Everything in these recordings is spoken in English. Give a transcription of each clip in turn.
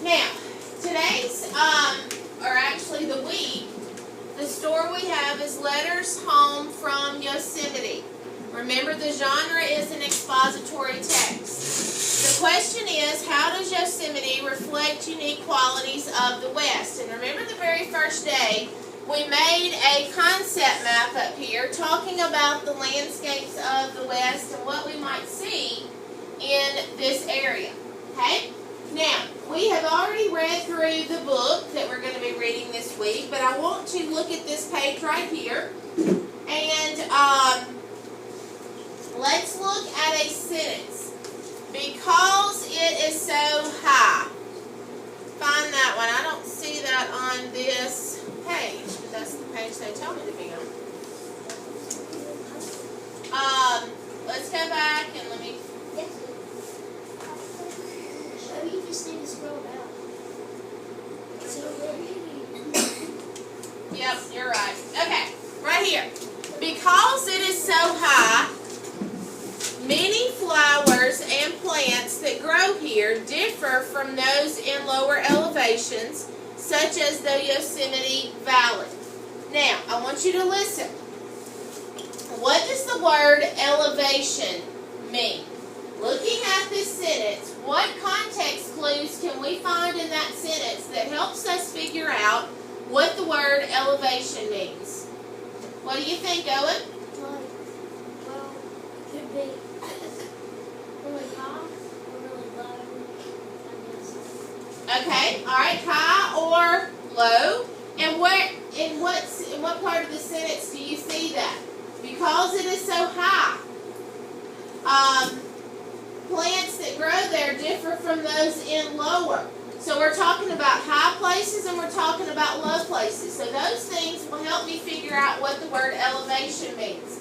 Now, today's, or actually the week, the story we have is Letters Home from Yosemite. Remember, the genre is an expository text. The question is, how does Yosemite reflect unique qualities of the West? And remember the very first day, we made a concept map up here talking about the landscapes of the West and what we might see in this area. Okay? Now, we have already read through the book that we're going to be reading this week, but I want to look at this page right here. And let's look at a sentence. Because it is so high. Find that one. I don't see that on this page, but that's the page they told me to be on. Let's go back and let me... You just need to scroll down. Yep, you're right. Okay, right here. Because it is so high, many flowers and plants that grow here differ from those in lower elevations, such as the Yosemite Valley. Now, I want you to listen. What does the word elevation mean? Looking at this sentence, what context clues can we find in that sentence that helps us figure out what the word elevation means? What do you think, Owen? Well, it could be really high or really low, I guess. Okay, all right, high or low. And where, in what part of the sentence do you see that? Because it is so high. Plants that grow there differ from those in lower. So we're talking about high places and we're talking about low places. So those things will help me figure out what the word elevation means.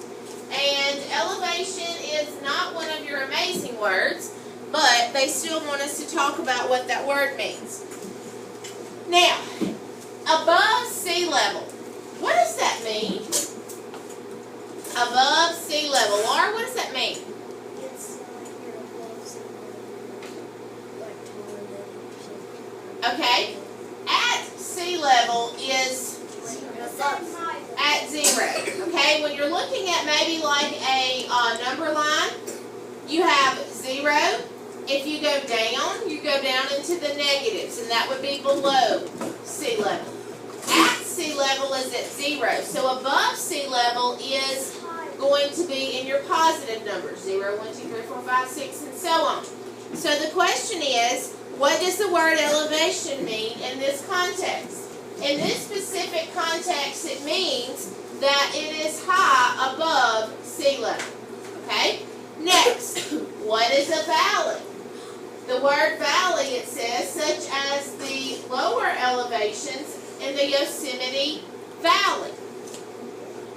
And elevation is not one of your amazing words, but they still want us to talk about what that word means. Now, above sea level. What does that mean? Above sea level. Laura, what does that mean? It's you're above sea level, like taller than Okay. At sea level is at 0. Okay. When you're looking at maybe like a number line, you have 0. If you go down, you go down into the negatives, and that would be below sea level. At sea level is at 0. So above sea level is going to be in your positive numbers. 0, 1, 2, 3, 4, 5, 6, and so on. So the question is, what does the word elevation mean in this context? In this specific context, it means that it is high above sea level. Okay? Next, what is a valley? The word valley, it says, such as the lower elevations in the Yosemite Valley.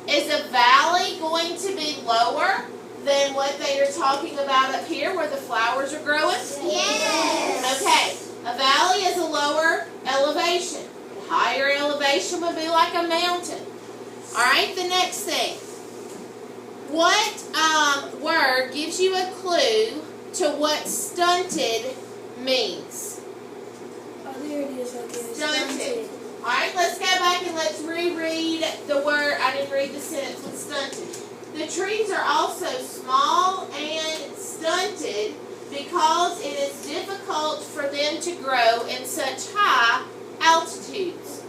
Is a valley going to be lower than what they are talking about up here where the flowers are growing? Yes. Okay. A valley is a lower elevation. A higher elevation would be like a mountain. Alright, the next thing. What word gives you a clue to what stunted means? Oh, there it is. Okay. Stunted. Alright, let's go back and let's reread the word. I didn't read the sentence with stunted. The trees are also small and stunted because it is difficult for them to grow in such high altitudes.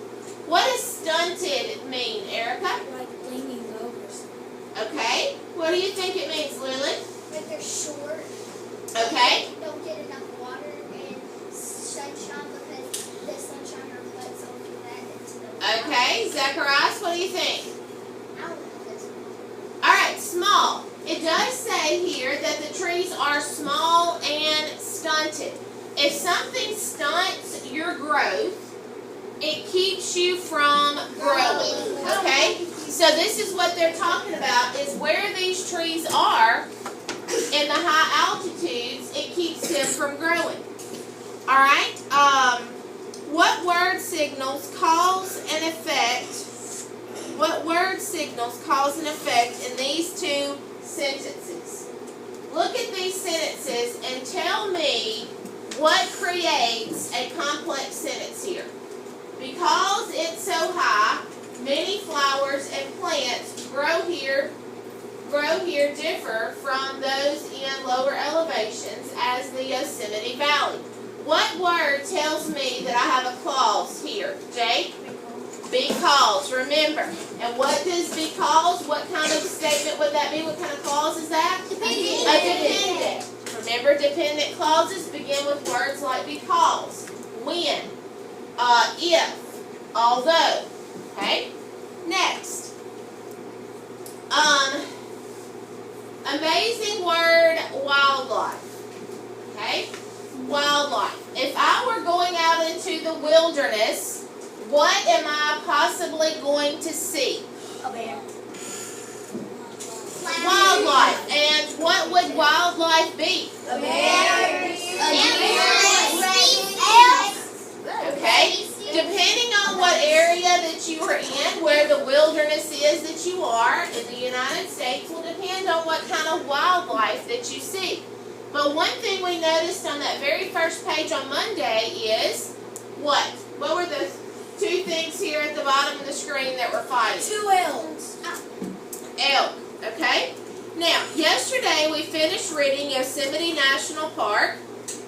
What does stunted mean, Erica? Like leaning over something. Okay. What do you think it means, Lily? Like they're short. Okay. They don't get enough water and sunshine because the sunshine reflects over that into the water. Okay. Zacharias, what do you think? I don't know if it's Alright, small. It does say here that the trees are small and stunted. If something stunts your growth, it keeps you from growing. Okay? So this is what they're talking about, is where these trees are in the high altitudes, it keeps them from growing. Alright? What word signals cause an effect? What word signals cause an effect in these two sentences? Look at these sentences and tell me what creates a complex sentence here? Because it's so high, many flowers and plants grow here differ from those in lower elevations as the Yosemite Valley. What word tells me that I have a clause here, Jake? Because, remember. And what does because, what kind of statement would that be? What kind of clause is that? Dependent. A dependent. Remember, dependent clauses begin with words like because, when, if, although. Okay? Next. Amazing word, wildlife. Okay? Wildlife. If I were going out into the wilderness, what am I possibly going to see? A bear. Wildlife. And what would wildlife be? A bear. Okay? Depending on what area that you are in, where the wilderness is that you are in the United States will depend on what kind of wildlife that you see. But one thing we noticed on that very first page on Monday is what? What were the two things here at the bottom of the screen that were fighting? 2 elks. Elk, okay? Now, yesterday we finished reading Yosemite National Park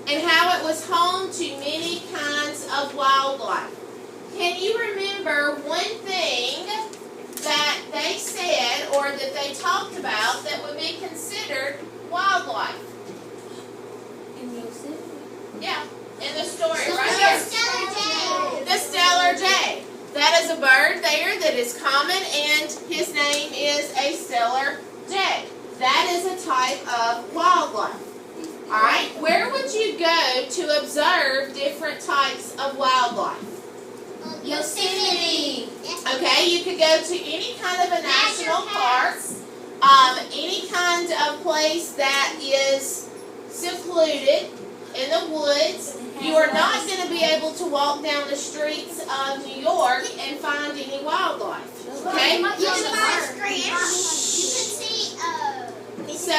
and how it was home to many kinds of wildlife. Can you remember one thing that they said or that they talked about that would be considered wildlife? In Yosemite. Yeah, in the story right here. The stellar jay. That is a bird there that is common, and his name is a stellar jay. That is a type of wildlife. Alright, where would you go to observe different types of wildlife? Yosemite. Okay, you could go to any kind of a national park, any kind of place that is secluded in the woods. You are not going to be able to walk down the streets of New York and find any wildlife. Okay? You can find you can see So,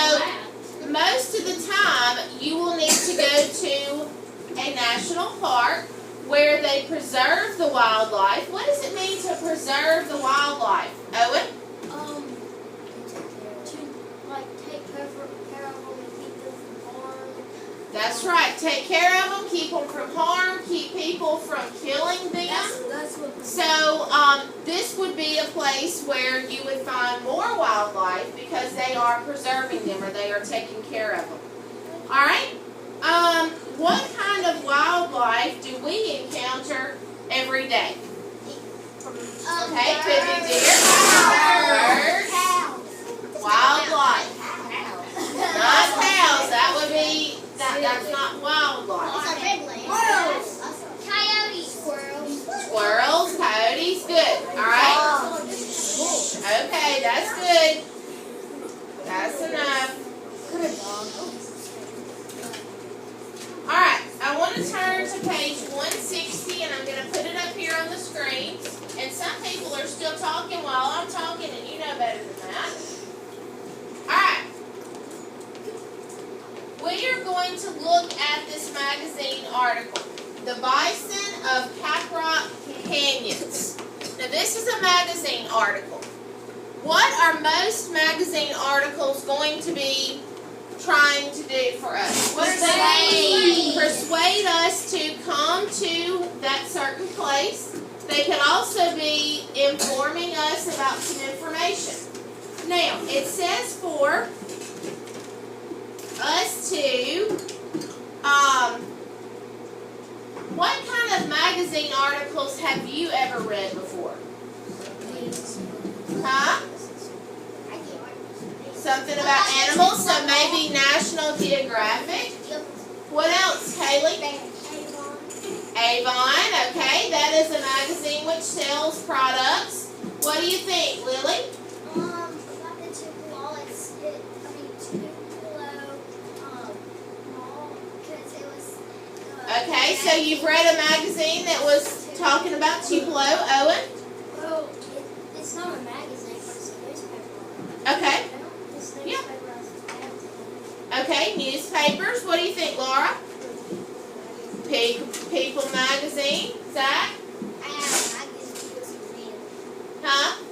most of the time, you will need to go to a national park where they preserve the wildlife. What does it mean to preserve the wildlife? Owen? To take care of them and keep them from harm. That's right. Take care of them, keep them from harm, keep people from killing them. That's what. So, this would be a place where you would find more wildlife because they are preserving them or they are taking care of them. Alright? What kind of wildlife do we encounter every day? Okay, could be deer, birds, wildlife. Not cows, that would be, that's not wildlife. Coyotes. Squirrels. Squirrels, coyotes, good. Alright? Okay, that's good. That's enough. Alright, I want to turn to page 160 and I'm going to put it up here on the screen. And some people are still talking while I'm talking and you know better than that. Alright. We are going to look at this magazine article, The Bison of Caprock Canyons. Now this is a magazine article. What are most magazine articles going to be trying to do for us? What are they? Persuade us to come to that certain place. They can also be informing us about some information. Now, it says for us to, what kind of magazine articles have you ever read before? Huh? Something about animals, so maybe National Geographic. What else, Kaylee? Avon, okay. That is a magazine which sells products. What do you think, Lily? About the Tupelo, because it was. Okay, so you've read a magazine that was talking about Tupelo. Owen? Well, it's not a magazine, but it's a newspaper. Okay. This Yeah. newspaper has ads. Okay, newspapers. What do you think, Laura? People magazine, Zach? Huh?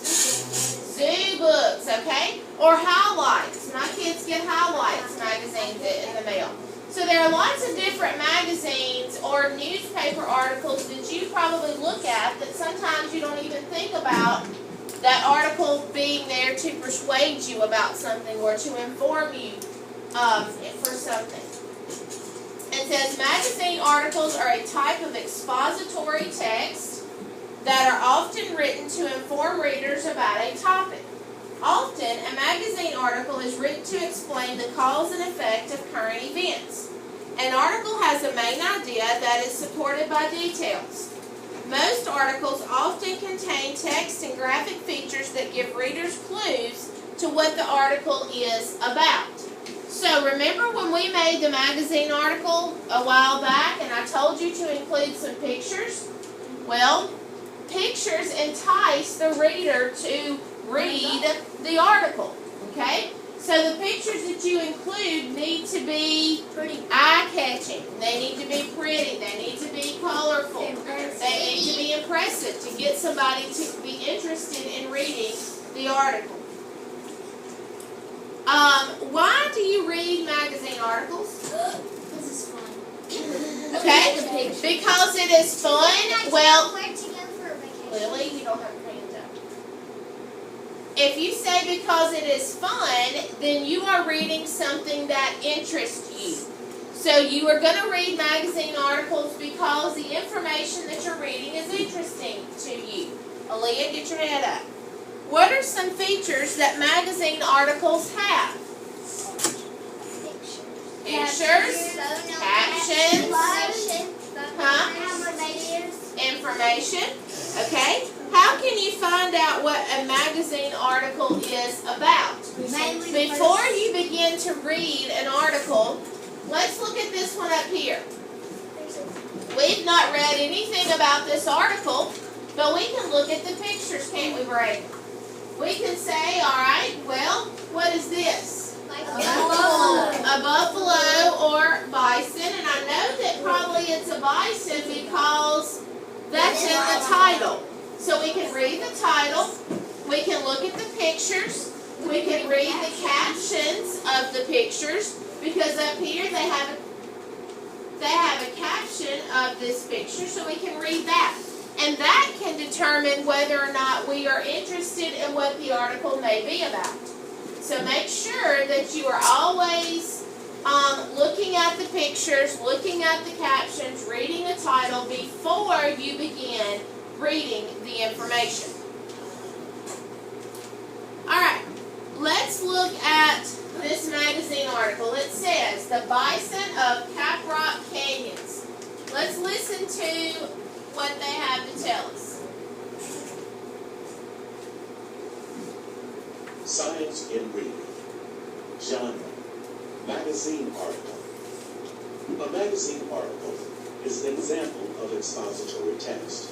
Zoo books, okay? Or highlights. My kids get highlights magazines in the mail. So there are lots of different magazines or newspaper articles that you probably look at that sometimes you don't even think about that article being there to persuade you about something or to inform you for something. It says magazine articles are a type of expository text that are often written to inform readers about a topic. Often, a magazine article is written to explain the cause and effect of current events. An article has a main idea that is supported by details. Most articles often contain text and graphic features that give readers clues to what the article is about. So remember when we made the magazine article a while back and I told you to include some pictures? Well, pictures entice the reader to read the article, okay? So the pictures that you include need to be eye-catching. They need to be pretty. They need to be colorful. They need to be impressive to get somebody to be interested in reading the article. Why do you read magazine articles? Because it's fun. Okay? Because it is fun. Well, Where to go for a vacation? Lily, you don't have your hands up. If you say because it is fun, then you are reading something that interests you. So you are going to read magazine articles because the information that you're reading is interesting to you. Aaliyah, get your head up. What are some features that magazine articles have? Pictures, captions, information. Okay. How can you find out what a magazine article is about? Before you begin to read an article, let's look at this one up here. We've not read anything about this article, but we can look at the pictures, can't we, Brady? We can say, all right, well, what is this? A buffalo or bison, and I know that probably it's a bison because that's in the title. So we can read the title, we can look at the pictures, we can read the captions of the pictures, because up here they have a caption of this picture, so we can read that. And that can determine whether or not we are interested in what the article may be about. So make sure that you are always looking at the pictures, looking at the captions, reading the title before you begin reading the information. Alright, let's look at this magazine article. It says, The Bison of Caprock Canyons. Let's listen to what they have to tell us. Science in reading. Genre. Magazine article. A magazine article is an example of expository text.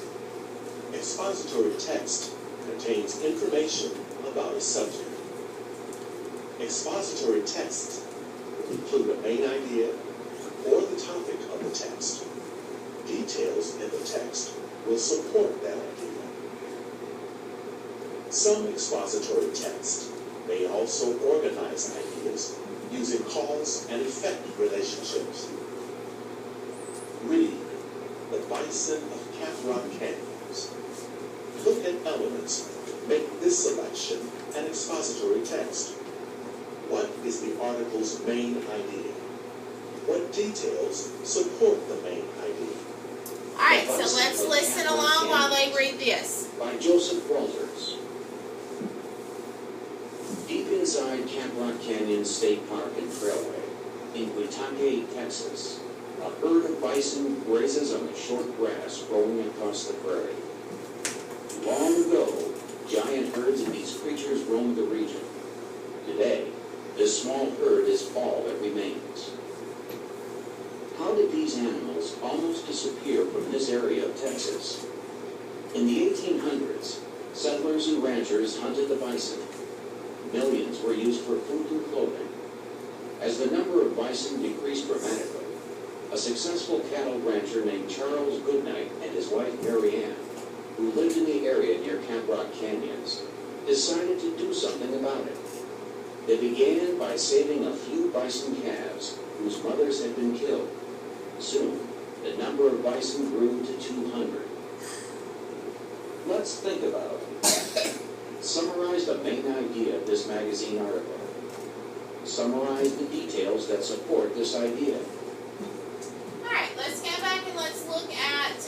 Expository text contains information about a subject. Expository texts include a main idea or the topic of the text. Details in the text will support that idea. Some expository text may also organize ideas using cause and effect relationships. Read The Bison of Caprock Canyons. Look at elements. Make this selection an expository text. What is the article's main idea? What details support the main idea? Alright, so let's listen along while they read this. By Joseph Walters. Deep inside Caprock Canyon State Park and Trailway, in Guitake, Texas, a herd of bison grazes on the short grass growing across the prairie. Long ago, giant herds of these creatures roamed the region. Today, this small herd is all that remains. How did these animals almost disappear from this area of Texas? In the 1800s, settlers and ranchers hunted the bison. Millions were used for food and clothing. As the number of bison decreased dramatically, a successful cattle rancher named Charles Goodnight and his wife Mary Ann, who lived in the area near Camp Rock Canyons, decided to do something about it. They began by saving a few bison calves whose mothers had been killed. Soon, the number of bison grew to 200. Let's think about it. Summarize the main idea of this magazine article. Summarize the details that support this idea. Alright, let's go back and let's look at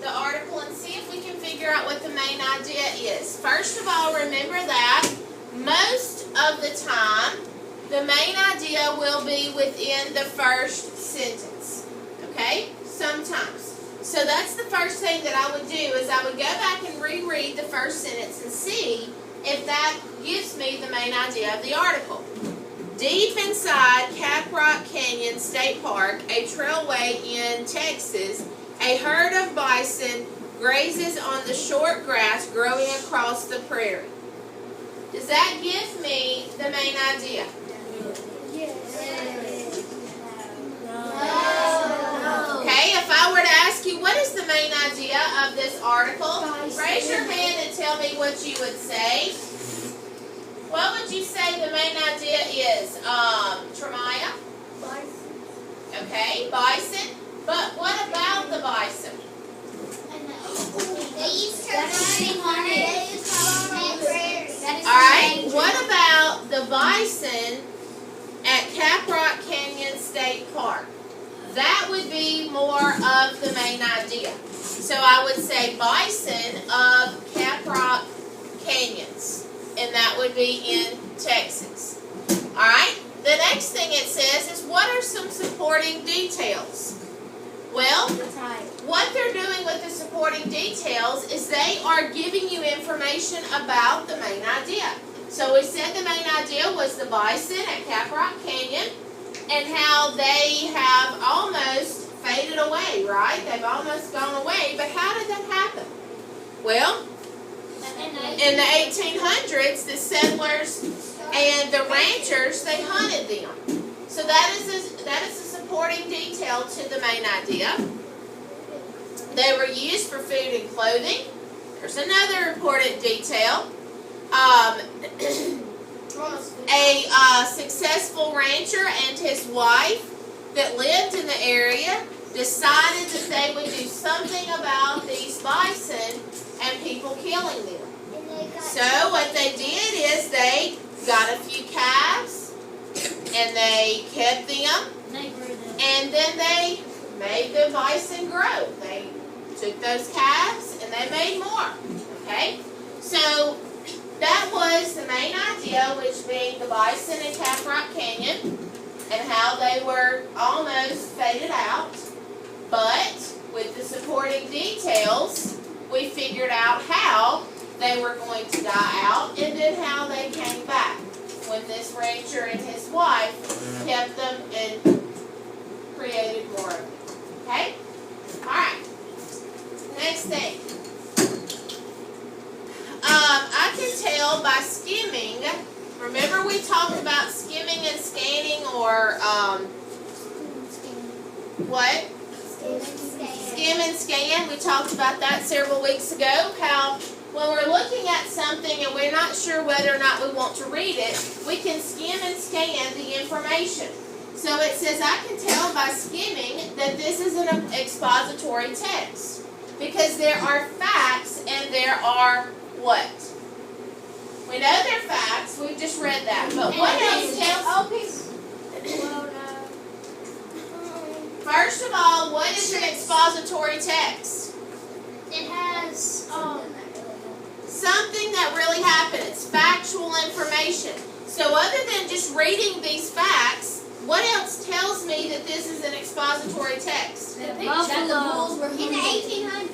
the article and see if we can figure out what the main idea is. First of all, remember that most of the time, the main idea will be within the first sentence. Okay? Sometimes. So that's the first thing that I would do is I would go back and reread the first sentence and see if that gives me the main idea of the article. Deep inside Caprock Canyon State Park, a trailway in Texas, a herd of bison grazes on the short grass growing across the prairie. Does that give me the main idea? Okay, if I were to ask you what is the main idea of this article, raise your hand and tell me what you would say. What would you say the main idea is? Tremaya? Bison. Okay, bison. But what about the bison? They used to run Alright, what about the bison at Caprock Canyon State Park? That would be more of the main idea. So I would say bison of Caprock Canyons. And that would be in Texas. Alright, the next thing it says is what are some supporting details? Well, what they're doing with the supporting details is they are giving you information about the main idea. So we said the main idea was the bison at Caprock Canyon and how they have almost faded away, right? They've almost gone away, but how did that happen? Well, in the 1800s, the settlers and the ranchers, they hunted them. So that is a supporting detail to the main idea. They were used for food and clothing. There's another important detail. A successful rancher and his wife that lived in the area decided that they would do something about these bison and people killing them. So what they did is they got a few calves and they kept them and then they made the bison grow. They took those calves and they made more. Okay? So that was the main idea, which being the bison in Caprock Canyon and how they were almost faded out. But with the supporting details, we figured out how they were going to die out and then how they came back when this rancher and his wife kept them and created more of them. Okay? Alright. Next thing. I can tell by skimming. Remember we talked about skimming and scanning or what? Skim and scan. We talked about that several weeks ago. How when we're looking at something and we're not sure whether or not we want to read it, we can skim and scan the information. So it says I can tell by skimming that this is an expository text because there are facts and there are what? We know they're facts. We've just read that. But what else tells? First of all, what is an expository text? It has Something that really happened. It's factual information. So other than just reading these facts, what else tells me that this is an expository text? that the bulls were In the 1800s.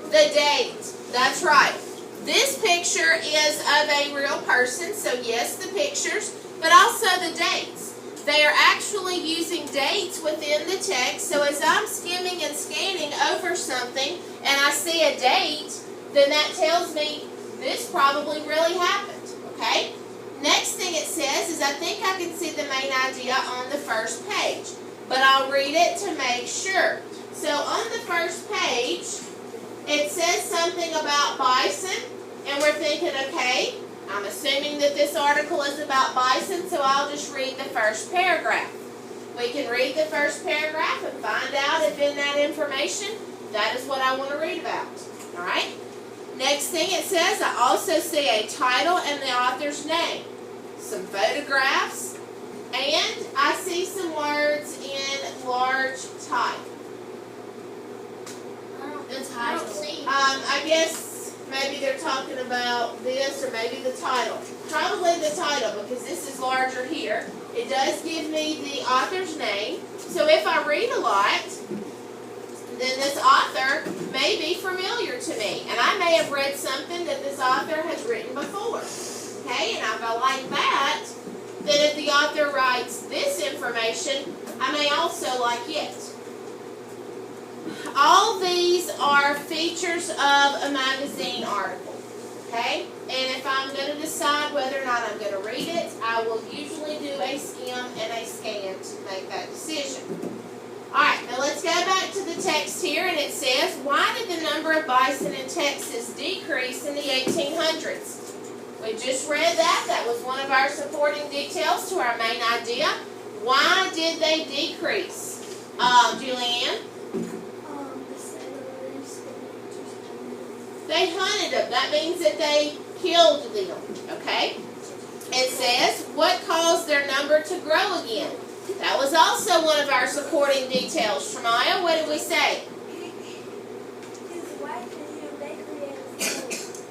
The date. That's right. This picture is of a real person, so yes, the pictures, but also the dates. They are actually using dates within the text, so as I'm skimming and scanning over something and I see a date, then that tells me this probably really happened, okay? Next thing it says is I think I can see the main idea on the first page. but I'll read it to make sure. So on the first page, it says something about bison, and we're thinking, okay, I'm assuming that this article is about bison, so I'll just read the first paragraph. We can read the first paragraph and find out if in that information, that is what I want to read about. All right? Next thing it says, I also see a title and the author's name, some photographs, and I see some words in large type. I don't see. I guess maybe they're talking about this or maybe the title. Probably the title because this is larger here. It does give me the author's name. So if I read a lot, then this author may be familiar to me. And I may have read something that this author has written before. Okay, and if I like that, then if the author writes this information, I may also like it. All these are features of a magazine article, okay? And if I'm going to decide whether or not I'm going to read it, I will usually do a skim and a scan to make that decision. Alright, now let's go back to the text here, and it says, why did the number of bison in Texas decrease in the 1800s? We just read that. That was one of our supporting details to our main idea. Why did they decrease? Julianne? They hunted them. That means that they killed them. Okay? It says, what caused their number to grow again? That was also one of our supporting details. Tremaya, what did we say?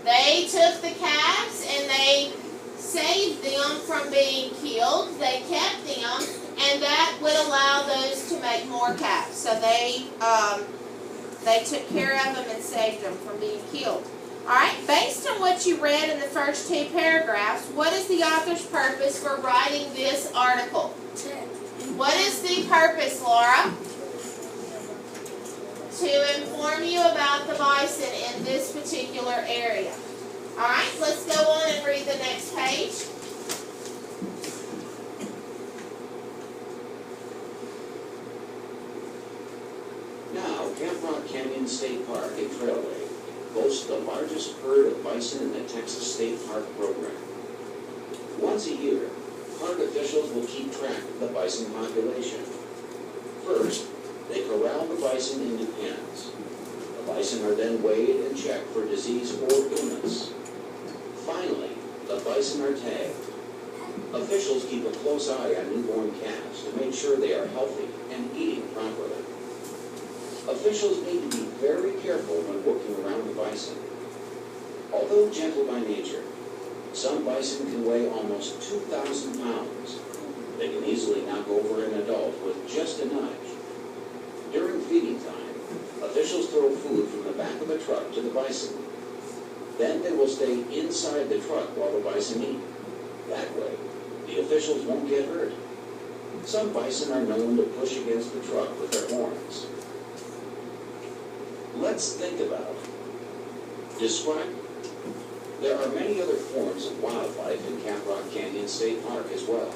They took the calves and they saved them from being killed. They kept them, and that would allow those to make more calves. So they took care of them and saved them from being killed. All right, based on what you read in the first two paragraphs, what is the author's purpose for writing this article? What is the purpose, Laura? To inform you about the bison in this particular area. All right, let's go on and read the next page. Now, Camp Rock Canyon State Park and Trailway boasts the largest herd of bison in the Texas State Park program. Once a year, park officials will keep track of the bison population. First, they corral the bison into pens. The bison are then weighed and checked for disease or illness. Finally, the bison are tagged. Officials keep a close eye on newborn calves to make sure they are healthy and eating properly. Officials need to be very careful when working around the bison. Although gentle by nature, some bison can weigh almost 2,000 pounds. They can easily knock over an adult with just a nudge. During feeding time, officials throw food from the back of a truck to the bison. Then they will stay inside the truck while the bison eat. That way, the officials won't get hurt. Some bison are known to push against the truck with their horns. Let's think about describe. There are many other forms of wildlife in Camp Rock Canyon State Park as well.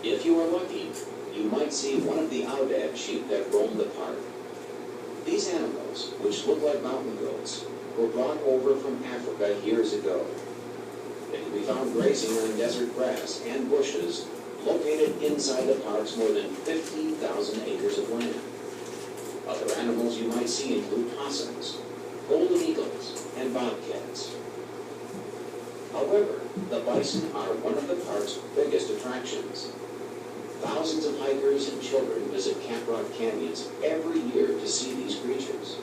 If you are lucky, you might see one of the Aoudad sheep that roam the park. These animals, which look like mountain goats, were brought over from Africa years ago. They can be found grazing on desert grass and bushes located inside the park's more than 50,000 acres of land. Other animals you might see include possums, golden eagles, and bobcats. However, the bison are one of the park's biggest attractions. Thousands of hikers and children visit Camp Rock Canyons every year to see these creatures.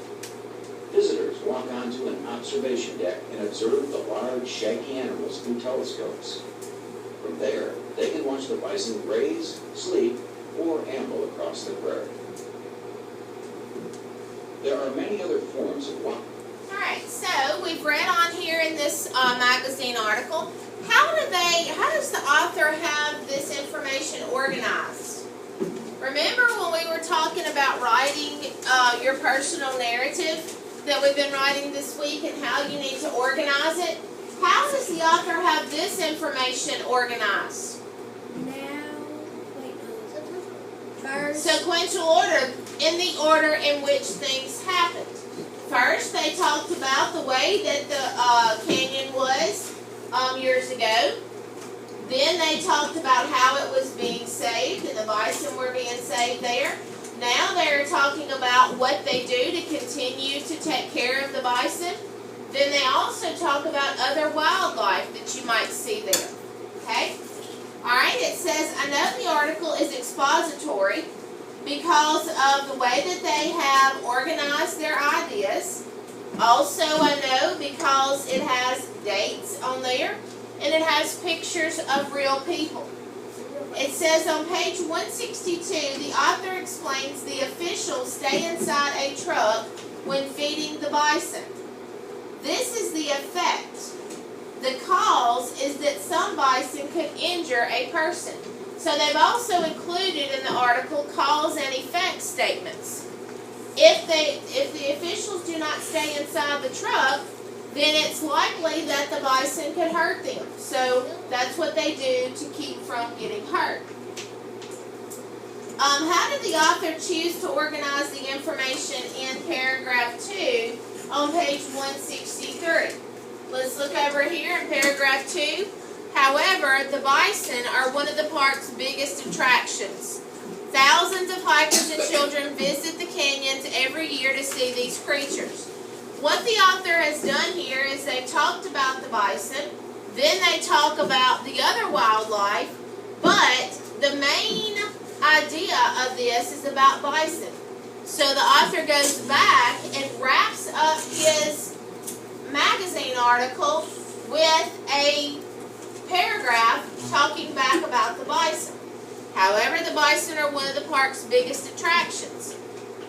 Visitors walk onto an observation deck and observe the large, shaggy animals through telescopes. From there, they can watch the bison graze, sleep, or amble across the prairie. There are many other forms of wildlife. Alright, so we've read on here in this magazine article, how does the author have this information organized? Remember when we were talking about writing your personal narrative that we've been writing this week and how you need to organize it? How does the author have this information organized? First. Sequential order, in the order in which things happened. First, they talked about the way that the canyon was years ago. Then they talked about how it was being saved, and the bison were being saved there. Now they're talking about what they do to continue to take care of the bison. Then they also talk about other wildlife that you might see there. Okay? Alright, it says, I know the article is expository because of the way that they have organized their ideas. Also, I know because it has dates on there and it has pictures of real people. It says on page 162, the author explains the officials stay inside a truck when feeding the bison. This is the effect. The cause is that some bison could injure a person. So they've also included in the article cause and effect statements. If the officials do not stay inside the truck, then it's likely that the bison could hurt them. So that's what they do to keep from getting hurt. How did the author choose to organize the information in paragraph 2 on page 163? Let's look over here in paragraph 2. However, the bison are one of the park's biggest attractions. Thousands of hikers and children visit the canyons every year to see these creatures. What the author has done here is they've talked about the bison, then they talk about the other wildlife, but the main idea of this is about bison. So the author goes back and wraps up his magazine article with a paragraph talking back about the bison. However, the bison are one of the park's biggest attractions.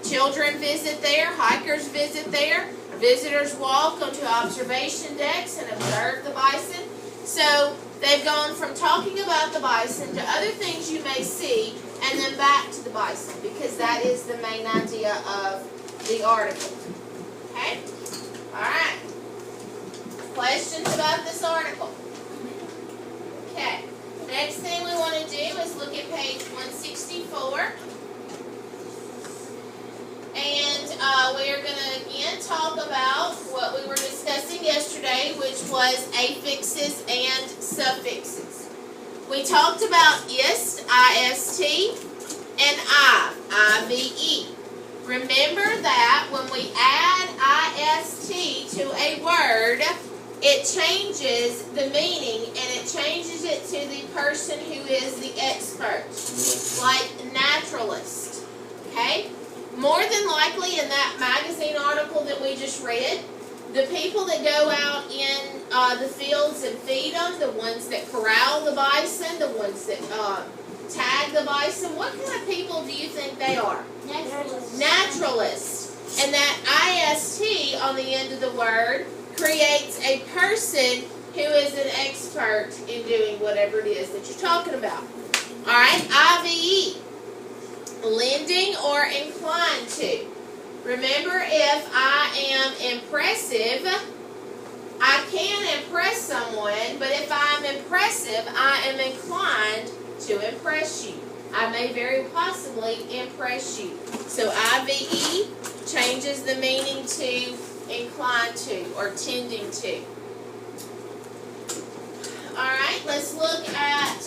Children visit there, hikers visit there, visitors walk onto observation decks and observe the bison. So they've gone from talking about the bison to other things you may see and then back to the bison because that is the main idea of the article. Okay? Alright. Questions about this article? Okay. Next thing we want to do is look at page 164. And we are going to again talk about what we were discussing yesterday, which was affixes and suffixes. We talked about ist, I-S-T, and I-V-E. Remember that when we add I-S-T to a word, it changes the meaning and it changes it to the person who is the expert, like naturalist. Okay? More than likely in that magazine article that we just read, the people that go out in the fields and feed them, the ones that corral the bison, the ones that tag the bison, what kind of people do you think they are? Naturalist. Naturalists. And that IST on the end of the word creates a person who is an expert in doing whatever it is that you're talking about. Alright, IVE. Lending or inclined to. Remember, if I am impressive, I can impress someone, but if I'm impressive, I am inclined to impress you. I may very possibly impress you. So IVE changes the meaning to inclined to or tending to. Alright, let's look at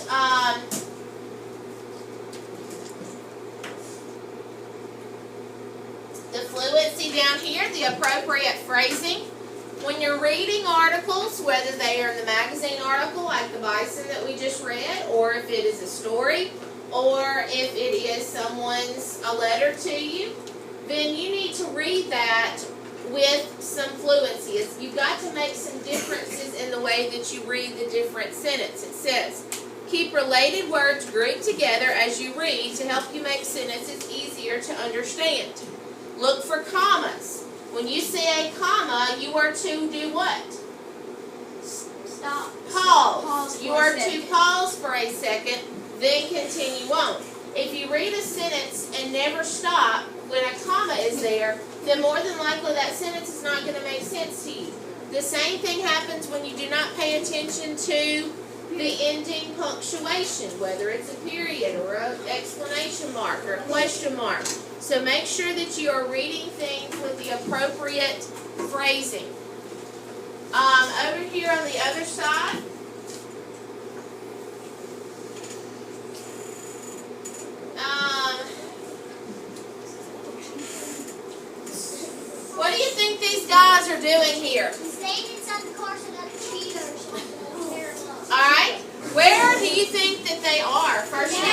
the fluency down here, the appropriate phrasing. When you're reading articles, whether they are in the magazine article like the bison that we just read, or if it is a story, or if it is someone's a letter to you, then you need to read that with some fluency. You've got to make some differences in the way that you read the different sentences. It says, keep related words grouped together as you read to help you make sentences easier to understand. Look for commas. When you see a comma, you are to do what? Stop. Pause. You are to pause for a second, then continue on. If you read a sentence and never stop when a comma is there, then more than likely that sentence is not going to make sense to you. The same thing happens when you do not pay attention to the ending punctuation, whether it's a period or an exclamation mark or a question mark. So make sure that you are reading things with the appropriate phrasing. Over here on the other side, what do you think these guys are doing here? Staying inside the car so that the cheaters won't tear us up. Alright, where do you think that they are, first of all?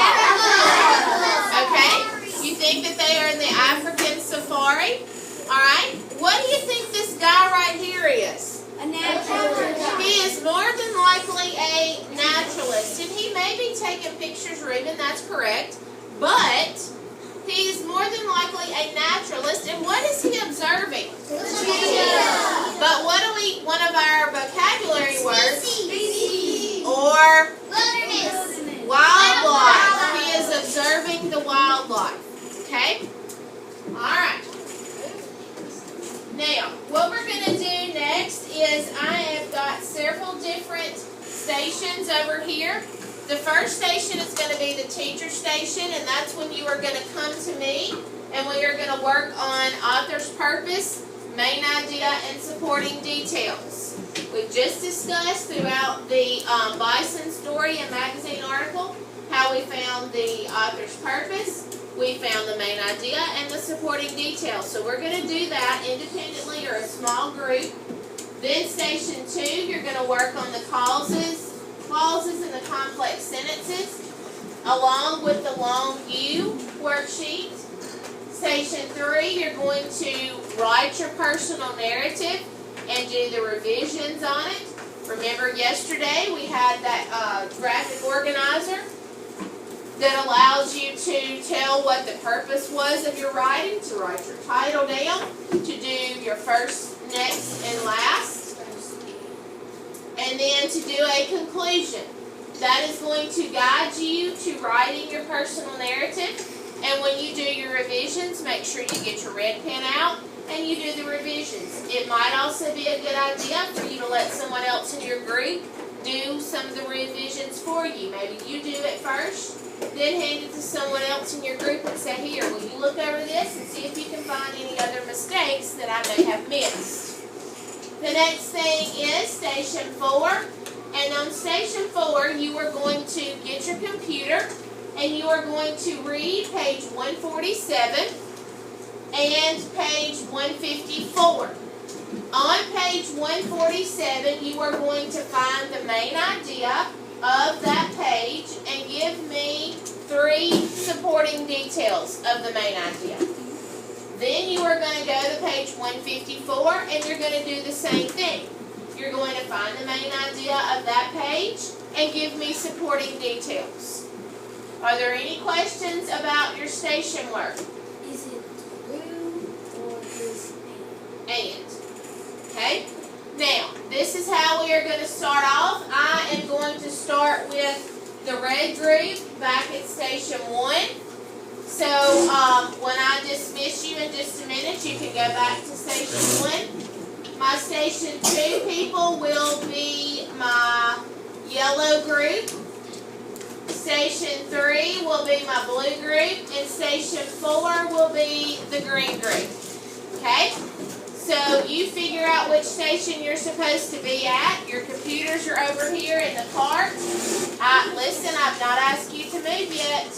Okay, you think that they are in the African safari? Alright, what do you think this guy right here is? A naturalist. He is more than likely a naturalist, and he may be taking pictures, Reuben, that's correct, but he is more than likely a naturalist, and what is he observing? But what do we, one of our vocabulary words, or Wilderness. wildlife. He is observing the wildlife, okay? Alright. Now, what we're going to do next is I have got several different stations over here. The first station is going to be the teacher station, and that's when you are going to come to me and we are going to work on author's purpose, main idea, and supporting details. We've just discussed throughout the Bison story and magazine article how we found the author's purpose, we found the main idea, and the supporting details. So we're going to do that independently or a small group. Then station 2, you're going to work on the clauses and the complex sentences, along with the long U worksheet. Station 3, you're going to write your personal narrative and do the revisions on it. Remember yesterday we had that graphic organizer that allows you to tell what the purpose was of your writing, to write your title down, to do your first, next, and last, and then to do a conclusion. That is going to guide you to writing your personal narrative. And when you do your revisions, make sure you get your red pen out and you do the revisions. It might also be a good idea for you to let someone else in your group do some of the revisions for you. Maybe you do it first, then hand it to someone else in your group and say, here, will you look over this and see if you can find any other mistakes that I may have missed. The next thing is station 4. And on station 4, you are going to get your computer and you are going to read page 147 and page 154. On page 147, you are going to find the main idea of that page and give me 3 supporting details of the main idea. Then you are going to go to page 154 and you're going to do the same thing. You're going to find the main idea of that page and give me supporting details. Are there any questions about your station work? Is it blue or is And. Okay? Now, this is how we are going to start off. I am going to start with the red group back at station 1. So, when I dismiss you in just a minute, you can go back to station 1. My station 2 people will be my yellow group. Station 3 will be my blue group. And station 4 will be the green group. Okay? So you figure out which station you're supposed to be at. Your computers are over here in the cart. Listen, I've not asked you to move yet.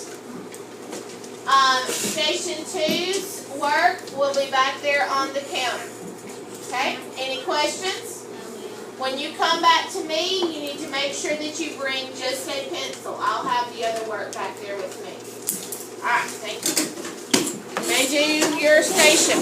Station 2's work will be back there on the counter. Okay? Any questions? When you come back to me, you need to make sure that you bring just a pencil. I'll have the other work back there with me. Alright, thank you. You may do your station.